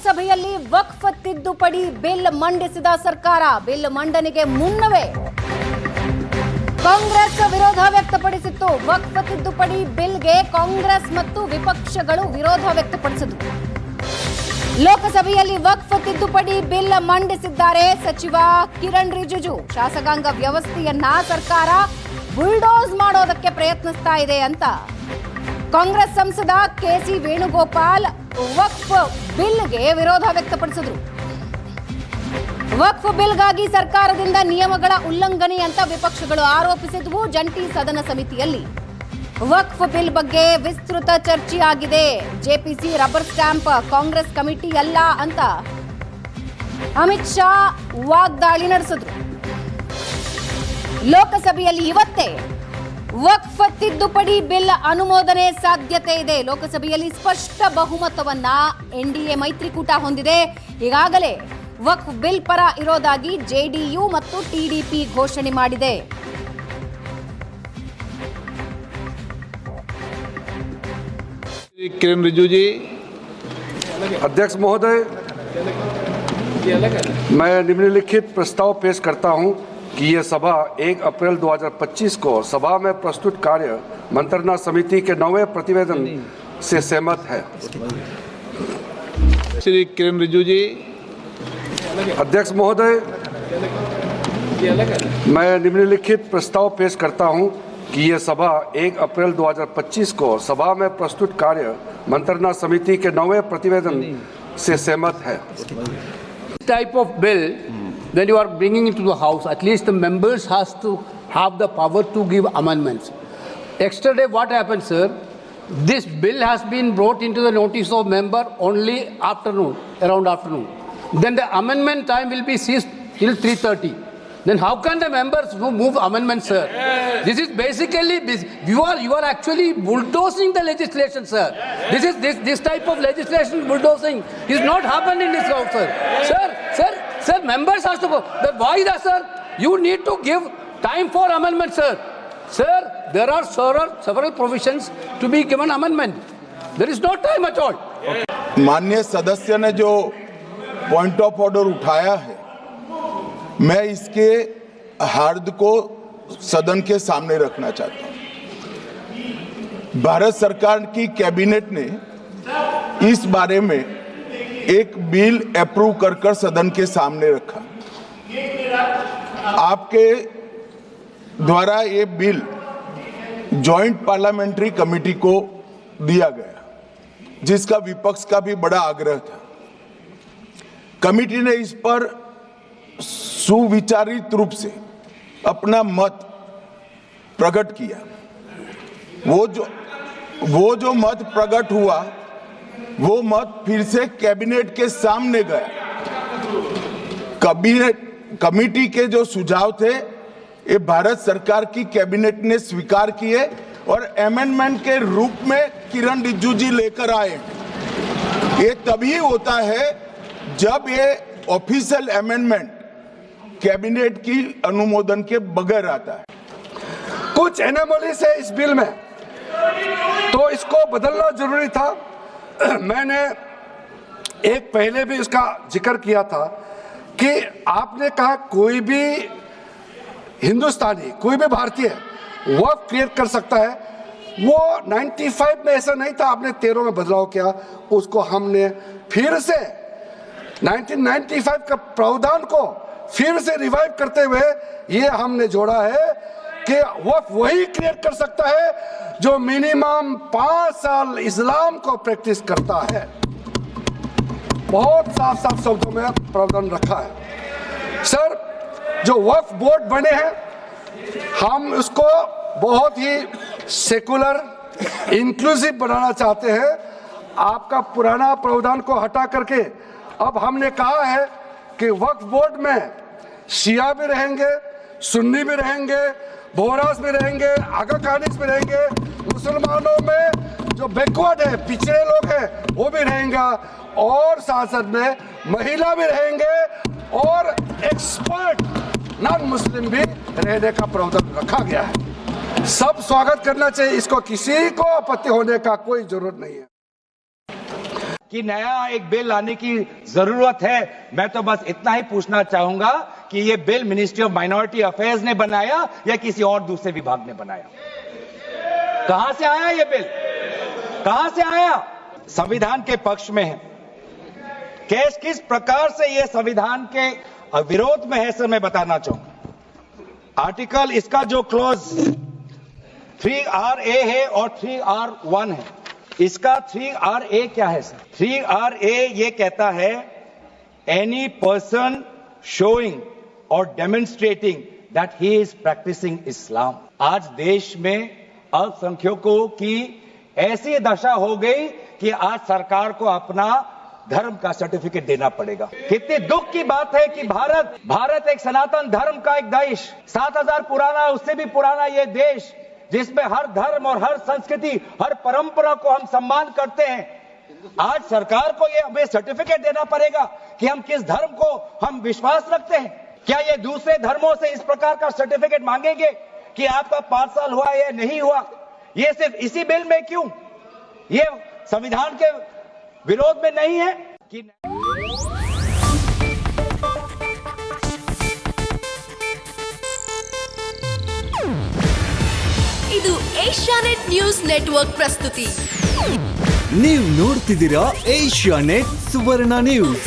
ಲೋಕಸಭೆಯಲ್ಲಿ ವಕ್ಫ್ ತಿದ್ದುಪಡಿ ಬಿಲ್ ಮಂಡಿಸಿದ ಸರ್ಕಾರ. ಬಿಲ್ ಮಂಡನೆಗೆ ಮುನ್ನವೇ ಕಾಂಗ್ರೆಸ್ ವಿರೋಧ ವ್ಯಕ್ತಪಡಿಸಿತ್ತು. ವಕ್ಫ್ ತಿದ್ದುಪಡಿ ಬಿಲ್ಗೆ ಕಾಂಗ್ರೆಸ್ ಮತ್ತು ವಿಪಕ್ಷಗಳು ವಿರೋಧ ವ್ಯಕ್ತಪಡಿಸಿತು. ಲೋಕಸಭೆಯಲ್ಲಿ ವಕ್ಫ್ ತಿದ್ದುಪಡಿ ಬಿಲ್ ಮಂಡಿಸಿದ್ದಾರೆ ಸಚಿವ ಕಿರಣ್ ರಿಜಿಜು. ಶಾಸಕಾಂಗ ವ್ಯವಸ್ಥೆಯನ್ನ ಸರ್ಕಾರ ಬುಲ್ಡೋಸ್ ಮಾಡೋದಕ್ಕೆ ಪ್ರಯತ್ನಿಸ್ತಾ ಇದೆ ಅಂತ ಕಾಂಗ್ರೆಸ್ ಸಂಸದ ಕೆಸಿ ವೇಣುಗೋಪಾಲ್ ವಕ್ಫ್ ಬಿಲ್ಗೆ ವಿರೋಧ ವ್ಯಕ್ತಪಡಿಸಿದ್ರು. ವಕ್ಫ್ ಬಿಲ್ಗಾಗಿ ಸರ್ಕಾರದಿಂದ ನಿಯಮಗಳ ಉಲ್ಲಂಘನೆ ಅಂತ ವಿಪಕ್ಷಗಳು ಆರೋಪಿಸಿದ್ವು. ಜಂಟಿ ಸದನ ಸಮಿತಿಯಲ್ಲಿ ವಕ್ಫ್ ಬಿಲ್ ಬಗ್ಗೆ ವಿಸ್ತೃತ ಚರ್ಚೆಯಾಗಿದೆ. JPC rubber stamp Congress committee ಅಲ್ಲ ಅಂತ ಅಮಿತ್ ಶಾ ವಾಗ್ದಾಳಿ ನಡೆಸಿದ್ರು. ಲೋಕಸಭೆಯಲ್ಲಿ ಇವತ್ತೇ ವಕ್ಫ್ ತಿದ್ದುಪಡಿ ಬಿಲ್ ಅನುಮೋದನೆ ಸಾಧ್ಯತೆ ಇದೆ. ಲೋಕಸಭೆಯಲ್ಲಿ ಸ್ಪಷ್ಟ ಬಹುಮತವನ್ನ ಎನ್ಡಿಎ ಮೈತ್ರಿಕೂಟ ಹೊಂದಿದೆ. ಈಗಾಗಲೇ ವಕ್ಫ್ ಬಿಲ್ ಪರ ಇರೋದಾಗಿ ಜೆಡಿಯು ಮತ್ತು ಟಿಡಿಪಿ ಘೋಷಣೆ ಮಾಡಿದೆ. किरण रिजिजू जी। अध्यक्ष महोदय, मैं निम्नलिखित प्रस्ताव पेश करता हूं कि यह सभा 1 अप्रैल 2025 को सभा में प्रस्तुत कार्य मंत्रणा समिति के 9वें प्रतिवेदन से सहमत है। श्री किरण रिजिजू जी। अध्यक्ष महोदय, मैं निम्नलिखित प्रस्ताव पेश करता हूं कि यह सभा 1 अप्रैल 2025 को सभा में प्रस्तुत कार्य मंत्रणा समिति के 9वें प्रतिवेदन से सहमत है। Type of bill, when you are bringing it to the house, at least the members has to have the power to give amendments. Yesterday what happened, sir? This bill has been brought into the notice of member only afternoon, around afternoon. Then the amendment time will be ceased till 3:30. Then how can the members move amendments, sir? This is basically you are actually bulldozing the legislation, sir. This type of legislation bulldozing is not happened in this house, sir. Sir, members has to go. Why that, sir? You need to give time for amendment, sir. Sir, there are several provisions to be given amendment. There is no time at all. माननीय सदस्य ने जो point of order उठाया है, मैं इसके हार्द को सदन के सामने रखना चाहता हूं। भारत सरकार की कैबिनेट ने इस बारे में एक बिल अप्रूव कर सदन के सामने रखा। आपके द्वारा ये बिल जॉइंट पार्लियामेंट्री कमेटी को दिया गया, जिसका विपक्ष का भी बड़ा आग्रह था। कमेटी ने इस पर सुविचारित रूप से अपना मत प्रकट किया। वो जो मत प्रकट हुआ, वो मत फिर से कैबिनेट के सामने गया। कमेटी के जो सुझाव थे, ये भारत सरकार की कैबिनेट ने स्वीकार किए और अमेंडमेंट के रूप में किरण रिजिजू जी लेकर आए। ये तभी होता है जब ये ऑफिशियल अमेंडमेंट कैबिनेट की अनुमोदन के बगैर आता है। कुछ एनोमलीज है इस बिल में, तो इसको बदलना जरूरी था। मैंने एक पहले भी इसका जिक्र किया था कि आपने कहा कोई भी हिंदुस्तानी, कोई भी भारतीय वक्फ क्रिएट कर सकता है। वो 95 में ऐसा नहीं था, आपने 13 में बदलाव किया। उसको हमने फिर से 1995 का प्रावधान को फिर से रिवाइव करते हुए ये हमने जोड़ा है कि वक्फ वही क्रिएट कर सकता है जो मिनिमम 5 साल इस्लाम को प्रैक्टिस करता है। बहुत साफ शब्दों में प्रावधान रखा है। सर, जो वक्फ बोर्ड बने हैं, हम उसको बहुत ही सेकुलर इंक्लूसिव बनाना चाहते हैं। आपका पुराना प्रावधान को हटा करके अब हमने कहा है कि वक्फ बोर्ड में शिया भी रहेंगे, सुन्नी भी रहेंगे, बोहरास भी रहेंगे, आगा खानिस भी रहेंगे, मुसलमानों में जो बैकवर्ड है, पिछड़े लोग हैं, वो भी रहेंगे, और साथ में महिला भी रहेंगे और एक्सपर्ट नॉन मुस्लिम भी रहने का प्रावधान रखा गया है। सब स्वागत करना चाहिए, इसको किसी को आपत्ति होने का कोई जरूरत नहीं है। कि नया एक बिल लाने की जरूरत है। मैं तो बस इतना ही पूछना चाहूंगा कि ये bill ministry of minority affairs ने बनाया या किसी और दूसरे विभाग ने बनाया? कहां से आया ये बिल? कहां से आया? संविधान के पक्ष में है। किस प्रकार से ये संविधान के विरोध में है सर, मैं बताना चाहूंगा। आर्टिकल इसका जो क्लॉज 3RA है और 3R1 है। इसका 3RA क्या है सर? 3RA ये कहता है एनी पर्सन शोइंग और demonstrating that he is practising Islam. आज देश में अल्पसंख्यकों की ऐसी दशा हो गई कि आज सरकार को अपना धर्म का सर्टिफिकेट देना पड़ेगा। कितने दुख की बात है कि भारत एक सनातन धर्म का एक देश, 7000 पुराना, उससे भी पुराना ये देश, जिसमें हर धर्म और हर संस्कृति, हर परंपरा को हम सम्मान करते हैं। आज सरकार को ये हमें सर्टिफिकेट देना पड़ेगा कि हम किस धर्म को हम विश्वास रखते हैं। क्या ये दूसरे धर्मों से इस प्रकार का सर्टिफिकेट मांगेंगे कि आपका 5 साल हुआ या नहीं हुआ? ये सिर्फ इसी बिल में क्यों? ये संविधान के विरोध में नहीं है कि ಇದು ಏಷ್ಯಾನೆಟ್ ನ್ಯೂಸ್ ನೆಟ್ವರ್ಕ್ ಪ್ರಸ್ತುತಿ. ನೀವು ನೋಡ್ತಿದ್ದೀರಾ ಏಷ್ಯಾನೆಟ್ ಸುವರ್ಣ ನ್ಯೂಸ್.